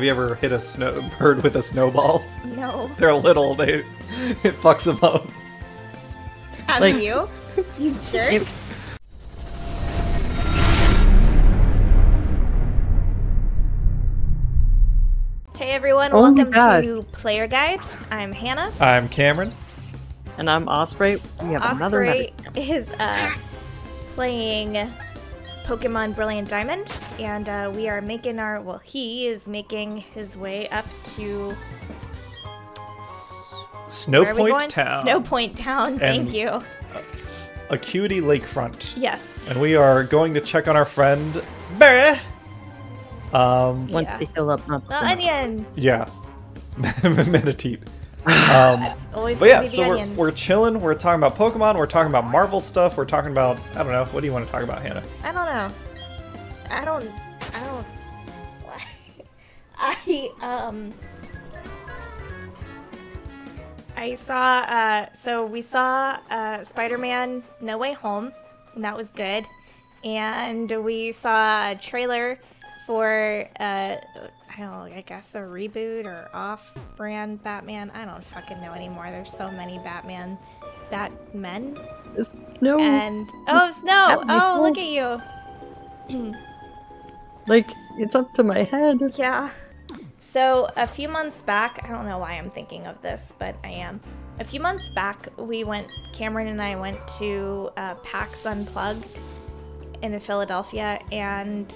Have you ever hit a bird with a snowball? No. They're little. It fucks them up. Have Like- you? You jerk. Hey everyone, Oh my welcome God. to Player Guides. I'm Hannah. I'm Cameron. And I'm Osprey. We have another Osprey medic. is playing Pokemon Brilliant Diamond, and we are making our, well, he is making his way up to where are we Snowpoint going? Town. Snowpoint Town, thank And- you. Acuity Lakefront. Yes. And we are going to check on our friend Barry. Once Yeah. they heal up, not Well, onion. Yeah. Metateep. That's always But yeah, gonna be the so onion. we're chilling. We're talking about Pokemon. We're talking about Marvel stuff. We're talking about, I don't know. What do you want to talk about, Hannah? I don't know. I don't. I saw. So we saw Spider-Man: No Way Home, and that was good. And we saw a trailer for I don't know. I guess a reboot or off-brand Batman. I don't fucking know anymore. There's so many Batmen. Snow. And oh, Snow! Batman. Oh, look at you. Like, it's up to my head. Yeah. So a few months back, I don't know why I'm thinking of this, but I am. A few months back, Cameron and I went to PAX Unplugged in Philadelphia, and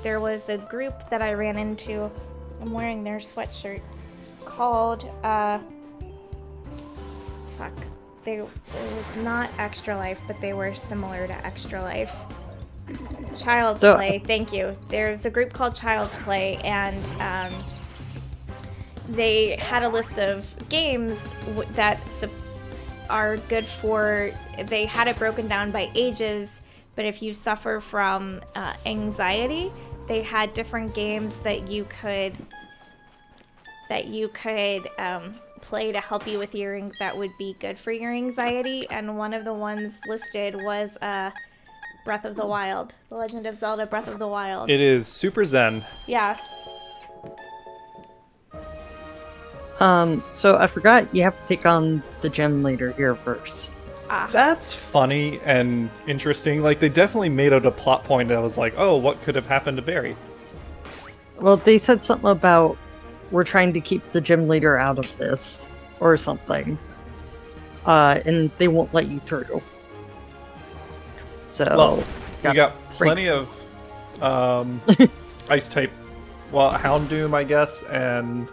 there was a group that I ran into. I'm wearing their sweatshirt called, it was not Extra Life, but they were similar to Extra Life. Child's So- Play, thank you. There's a group called Child's Play, and they had a list of games that are good for. They had it broken down by ages, but if you suffer from anxiety, they had different games that you could play to help you with that would be good for your anxiety. And one of the ones listed was Breath of the Wild. The Legend of Zelda Breath of the Wild. It is Super Zen. Yeah. So I forgot you have to take on the gym leader here first. That's funny and interesting. Like, they definitely made it a plot point that was like, oh, what could have happened to Barry? Well, they said something about we're trying to keep the gym leader out of this, or something. And they won't let you through. So, Well, we got breaks. plenty of ice type, well, Houndoom, I guess, and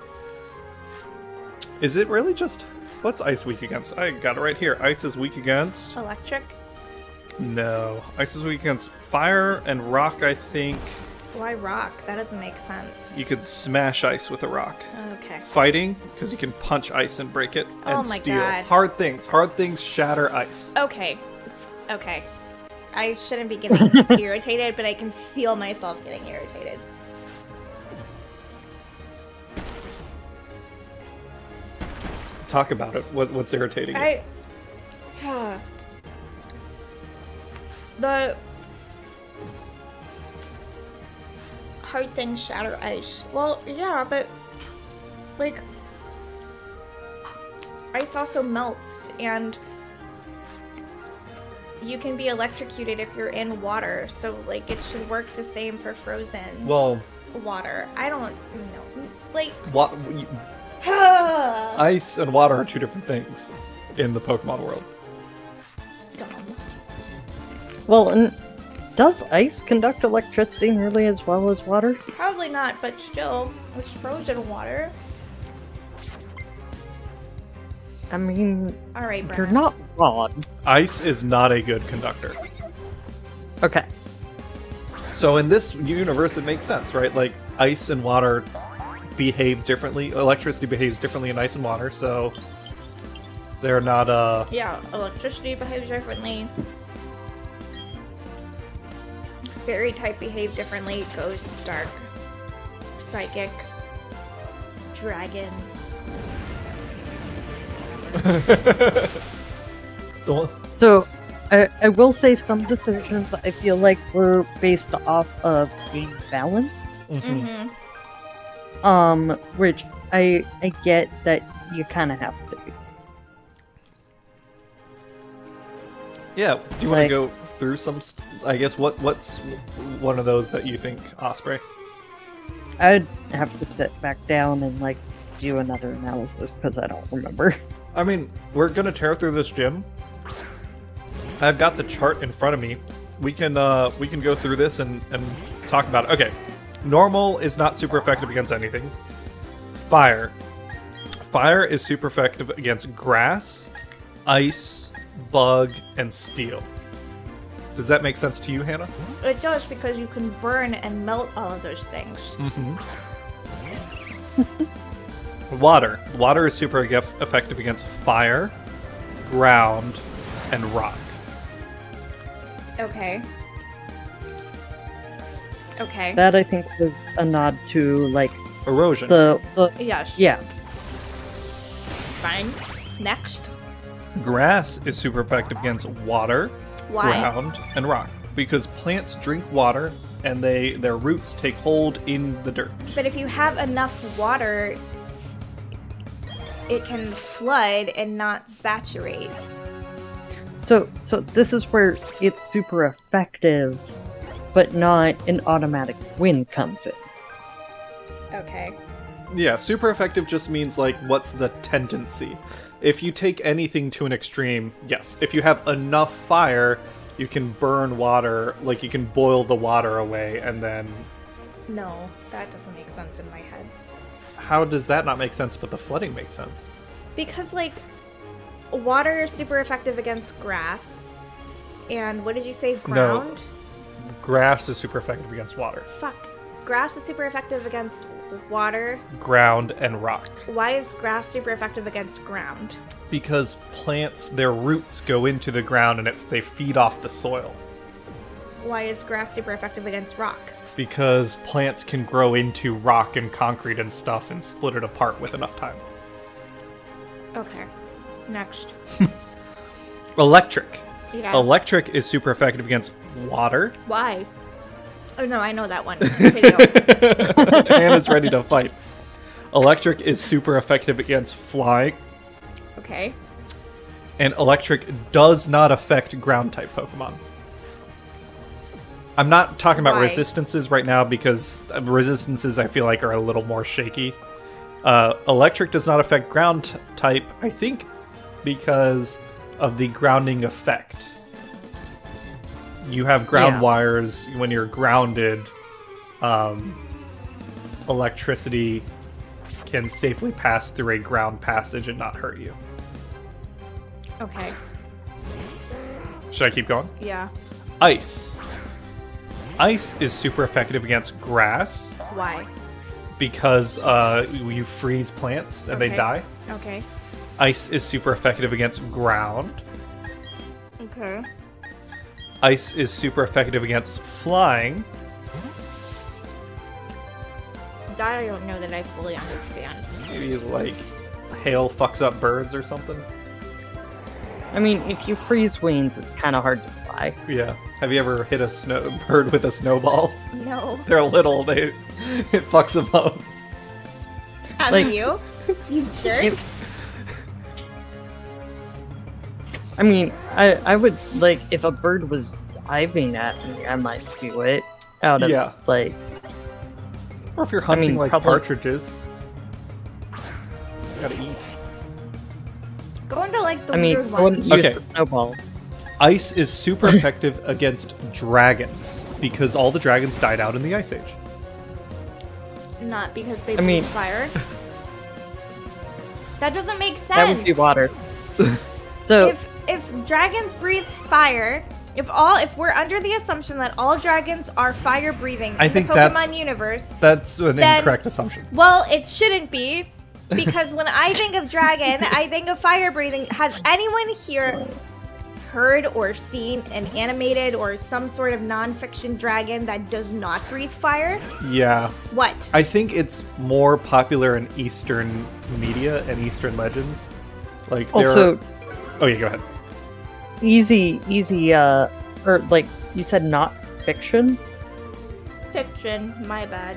is it really just, what's ice weak against? I got it right here. Ice is weak against, Electric. no, ice is weak against fire and rock, I think. Why rock? That doesn't make sense. You could smash ice with a rock. Okay. Fighting, because you can punch ice and break it, and Oh my steel. God. Hard things shatter ice. Okay. I shouldn't be getting irritated, but I can feel myself getting irritated. Talk about it. What's irritating you? The hard things shatter ice. Well, yeah, but like ice also melts, and you can be electrocuted if you're in water. So like it should work the same for frozen Well, water. I don't know. Like ice and water are two different things in the Pokemon world. dumb. well, and does ice conduct electricity nearly as well as water? Probably not, but still, it's frozen water. I mean, All right, you're Brenner. not wrong. Ice is not a good conductor. Okay. So in this universe, it makes sense, right? Like, ice and water behave differently. Electricity behaves differently in ice and water, so they're not, Yeah, electricity behaves differently. Fairy type behave differently. Ghost, dark, psychic, dragon. So, I will say some decisions I feel like were based off of game balance. Mhm. Mm-hmm. Which I get that you kind of have to. Yeah. Do you want to Like- go through some? I guess what's one of those that you think, Osprey? I'd have to sit back down and like do another analysis because I don't remember. I mean, we're gonna tear through this gym. I've got the chart in front of me. We can go through this and talk about it. Okay, normal is not super effective against anything. Fire is super effective against grass, ice, bug, and steel. Does that make sense to you, Hannah? It does because you can burn and melt all of those things. Water is super effective against fire, ground, and rock. Okay. Okay. That I think was a nod to like Erosion. the Yes. yeah. Fine. Next. Grass is super effective against water, Why? ground, and rock. Because plants drink water and their roots take hold in the dirt. But if you have enough water, it can flood and not saturate. So this is where it's super effective, but not an automatic win comes in. Okay. Yeah, super effective just means like what's the tendency. If you take anything to an extreme, yes. If you have enough fire, you can burn water, like you can boil the water away and then... No, that doesn't make sense in my head. How does that not make sense but the flooding makes sense? Because, like, water is super effective against grass. And what did you say? Ground? Grass is super effective against water. Fuck. Grass is super effective against water. Ground and rock. Why is grass super effective against ground? Because plants, their roots go into the ground and they feed off the soil. Why is grass super effective against rock? Because plants can grow into rock and concrete and stuff and split it apart with enough time. Okay. Next. Electric. Yeah. Electric is super effective against water. Why? Oh no, I know that one. Okay, go. Hannah's ready to fight. Electric is super effective against flying. Okay. And electric does not affect ground type Pokemon. I'm not talking about Why? resistances right now because resistances I feel like are a little more shaky. Electric does not affect ground type, I think, because of the grounding effect. You have ground Yeah. wires when you're grounded. Electricity can safely pass through a ground passage and not hurt you. Okay. Should I keep going? Yeah. Ice. Ice is super effective against grass Why? because you freeze plants and they Okay. die. Okay. Ice is super effective against ground. Okay. Ice is super effective against flying. That I don't know that I fully understand. Maybe like hail fucks up birds or something. I mean, if you freeze wings, it's kind of hard to fly. Yeah. Have you ever hit a bird with a snowball? No. They're little. It fucks them up. Have Like- you? You jerk. If- I mean, I would like if a bird was diving at me, I might do it out of Yeah. like Or if you're hunting mean, like probably- partridges. Gotta eat. Go into like the I mean, weird I wouldn't one. use Okay. the snowball. Ice is super effective against dragons because all the dragons died out in the Ice Age. Not because they I mean- breathe fire. That doesn't make sense. That would be water. So If dragons breathe fire, if we're under the assumption that all dragons are fire breathing I in think the that's- Pokemon universe, That's an Then- incorrect assumption. well, it shouldn't be. Because when I think of dragon, I think of fire breathing. Has anyone here heard or seen an animated or some sort of non-fiction dragon that does not breathe fire? Yeah. What? I think it's more popular in Eastern media and Eastern legends. Like there also are... Oh yeah, go ahead. easy, or like you said, not fiction. Fiction. My bad.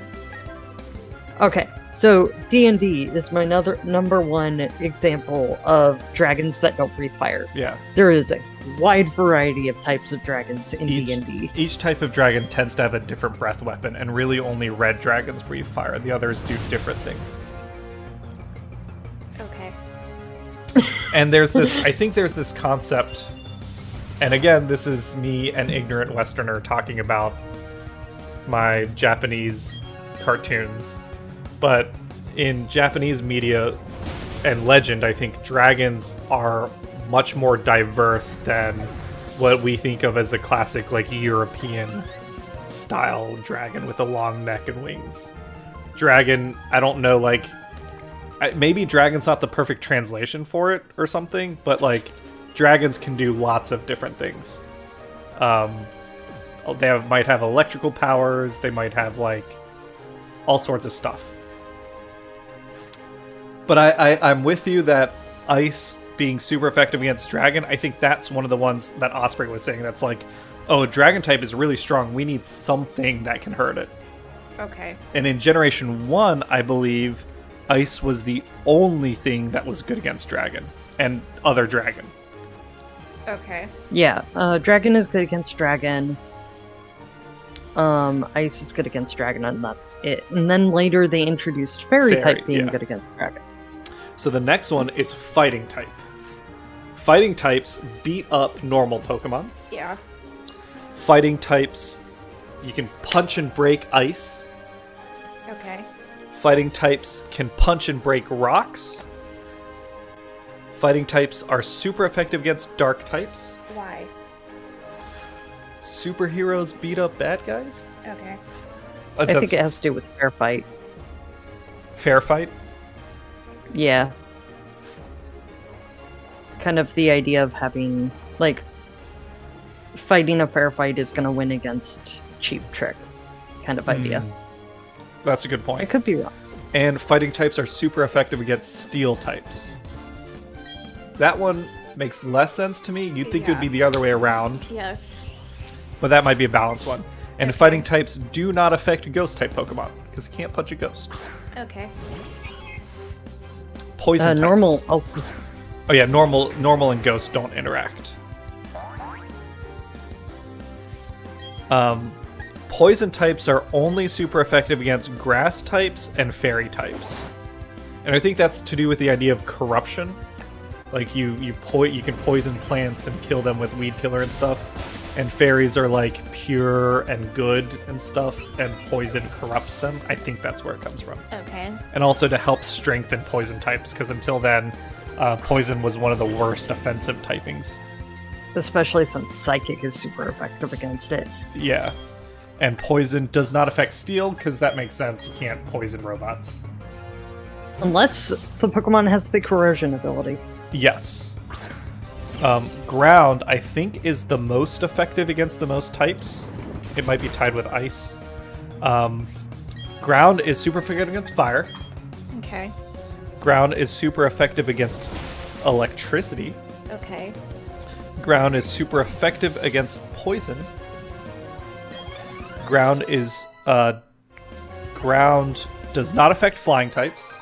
Okay, So D&D is my number one example of dragons that don't breathe fire. Yeah. There is a wide variety of types of dragons in D&D. Each type of dragon tends to have a different breath weapon, and really only red dragons breathe fire. The others do different things. Okay. And there's this, I think there's this concept, and again, this is me, an ignorant Westerner, talking about my Japanese cartoons. But in Japanese media and legend, I think dragons are much more diverse than what we think of as the classic, like, European style dragon with a long neck and wings. Dragon, I don't know, like, maybe dragon's not the perfect translation for it or something, but, like, dragons can do lots of different things. They might have electrical powers, they might have, like, all sorts of stuff. But I'm with you that ice being super effective against dragon, I think that's one of the ones that Osprey was saying that's like, oh, dragon type is really strong, we need something that can hurt it. Okay. And in Generation 1, I believe, ice was the only thing that was good against dragon and other dragon. Okay. Yeah, dragon is good against dragon. Ice is good against dragon, and that's it. And then later they introduced fairy type being good against dragon. So the next one is fighting type. Fighting types beat up normal Pokemon. Yeah. Fighting types, you can punch and break ice. Okay. Fighting types can punch and break rocks. Fighting types are super effective against dark types. Why? Superheroes beat up bad guys? Okay. I think it has to do with fair fight. Fair fight? Yeah. Kind of the idea of having, like, fighting a fair fight is going to win against cheap tricks kind of idea. That's a good point. I could be wrong. And fighting types are super effective against steel types. That one makes less sense to me. You'd think it would be the other way around. Yes. But that might be a balanced one. And fighting types do not affect ghost type Pokemon, because it can't punch a ghost. Okay. Poison types. Normal. Oh yeah, normal and ghost don't interact. Poison types are only super effective against grass types and fairy types. And I think that's to do with the idea of corruption. Like you can poison plants and kill them with weed killer and stuff. And fairies are like pure and good and stuff, and poison corrupts them. I think that's where it comes from. Okay. And also to help strengthen poison types, because until then, poison was one of the worst offensive typings. Especially since psychic is super effective against it. Yeah. And poison does not affect steel, because that makes sense. You can't poison robots. Unless the Pokemon has the corrosion ability. Yes. Ground, I think, is the most effective against the most types. It might be tied with ice. Ground is super effective against fire. Okay. Ground is super effective against electricity. Okay. Ground is super effective against poison. Ground is ground does not affect flying types.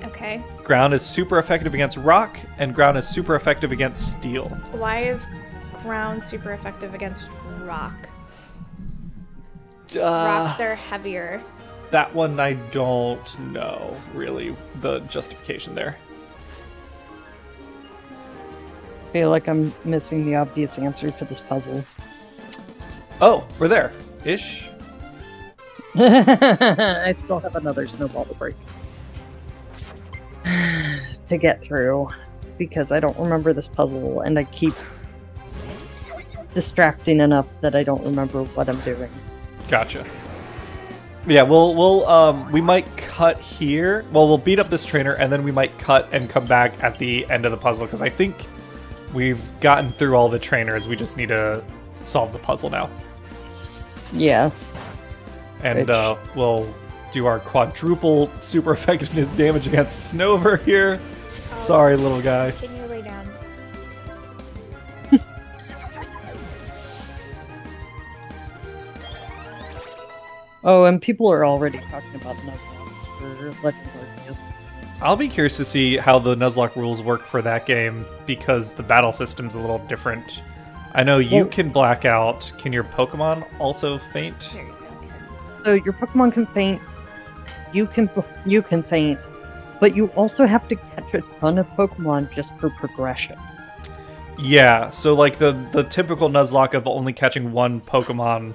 Okay. Ground is super effective against rock, and ground is super effective against steel. Why is ground super effective against rock? Rocks are heavier. That one I don't know, really, the justification there. I feel like I'm missing the obvious answer to this puzzle. Oh, we're there. Ish. I still have another snowball to break. To get through, because I don't remember this puzzle, and I keep distracting enough that I don't remember what I'm doing. Gotcha. Yeah, we might cut here. Well, we'll beat up this trainer, and then we might cut and come back at the end of the puzzle, because I think we've gotten through all the trainers. We just need to solve the puzzle now. Yeah. And we'll do our quadruple super effectiveness damage against Snover here. Oh, sorry, little guy. Can you lay down? Oh, and people are already talking about Nuzlocke for Legends Arceus. I'll be curious to see how the Nuzlocke rules work for that game, because the battle system's a little different. I know you can black out. Can your Pokemon also faint? There you go. So your Pokemon can faint. You can faint, but you also have to catch a ton of Pokemon just for progression. Yeah, so like the typical Nuzlocke of only catching one Pokemon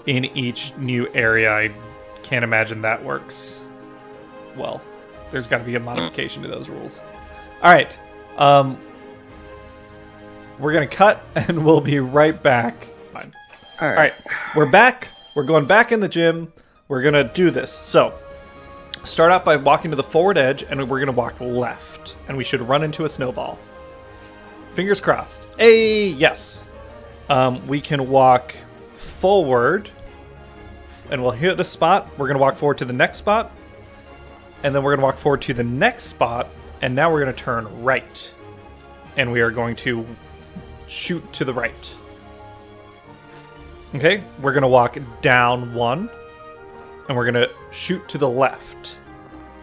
in each new area, I can't imagine that works well. There's got to be a modification to those rules. All right, we're gonna cut, and we'll be right back. Fine. All right, we're back. We're going back in the gym. We're gonna do this. So, start out by walking to the forward edge, and we're gonna walk left, and we should run into a snowball. Fingers crossed. Hey, yes. We can walk forward, and we'll hit a spot. We're gonna walk forward to the next spot, and then we're gonna walk forward to the next spot, and now we're gonna turn right, and we are going to shoot to the right. Okay, we're gonna walk down one, and we're gonna shoot to the left,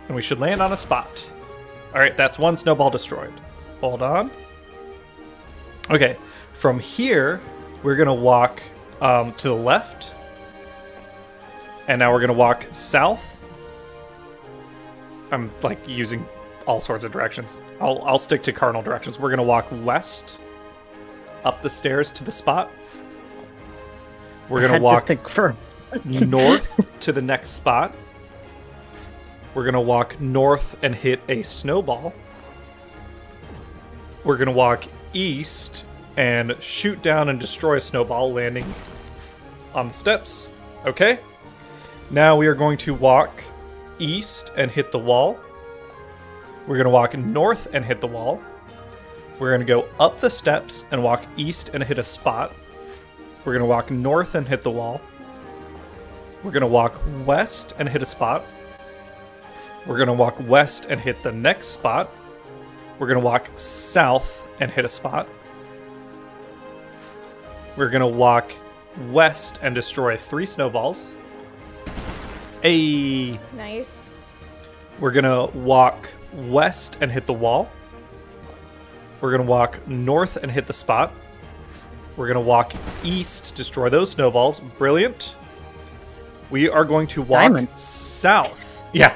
and we should land on a spot. All right, that's one snowball destroyed. Hold on. Okay, from here, we're gonna walk to the left, and now we're gonna walk south. I'm like using all sorts of directions. I'll stick to cardinal directions. We're gonna walk west, up the stairs to the spot. We're gonna walk north to the next spot. We're gonna walk north and hit a snowball. We're gonna walk east and shoot down and destroy a snowball, landing on the steps. Okay. Now we are going to walk east and hit the wall. We're gonna walk north and hit the wall. We're gonna go up the steps and walk east and hit a spot. We're gonna walk north and hit the wall. We're gonna walk west and hit a spot. We're gonna walk west and hit the next spot. We're gonna walk south and hit a spot. We're gonna walk west and destroy 3 snowballs. Hey! Nice. We're gonna walk west and hit the wall. We're gonna walk north and hit the spot. We're gonna walk east, destroy those snowballs. Brilliant. We are going to walk south. Yeah.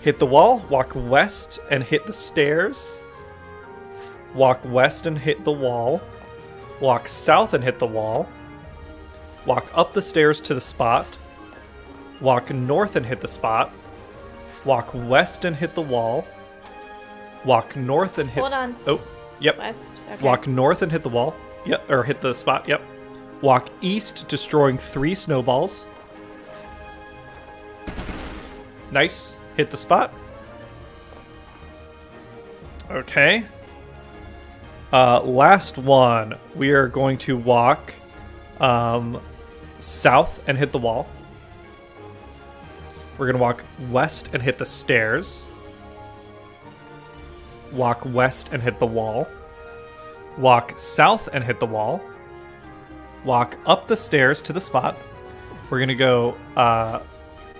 Hit the wall, walk west and hit the stairs. Walk west and hit the wall. Walk south and hit the wall. Walk up the stairs to the spot. Walk north and hit the spot. Walk west and hit the wall. Walk north and hit... Hold on. Oh, yep. West. Okay. Walk north and hit the wall. Yep, or hit the spot. Yep. Walk east, destroying 3 snowballs. Nice. Hit the spot. Okay. Last one. We are going to walk south and hit the wall. We're going to walk west and hit the stairs. Walk west and hit the wall. Walk south and hit the wall. Walk up the stairs to the spot. We're going to go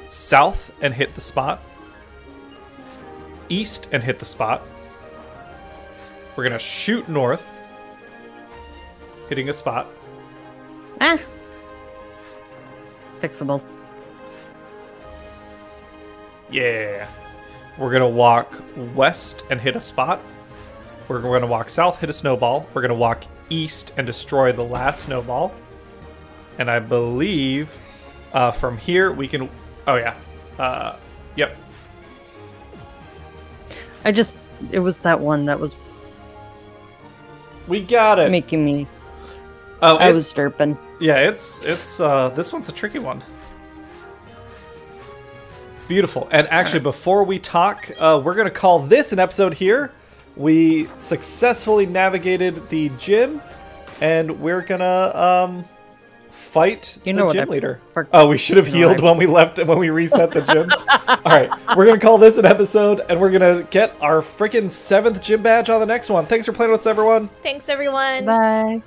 south and hit the spot. East and hit the spot. We're going to shoot north, hitting a spot. Ah. Fixable. Yeah. We're going to walk west and hit a spot. We're going to walk south, hit a snowball. We're going to walk east and destroy the last snowball. And I believe from here we can... Oh, yeah. Yep. It was that one that was... We got it. Making me... Oh, I was derping. Yeah, it's this one's a tricky one. Beautiful. And actually, before we talk, we're going to call this an episode here. We successfully navigated the gym, and we're going to fight the gym leader. Oh, we should have healed when we left, when we reset the gym. All right, we're going to call this an episode, and we're going to get our freaking 7th gym badge on the next one. Thanks for playing with us, everyone. Thanks, everyone. Bye.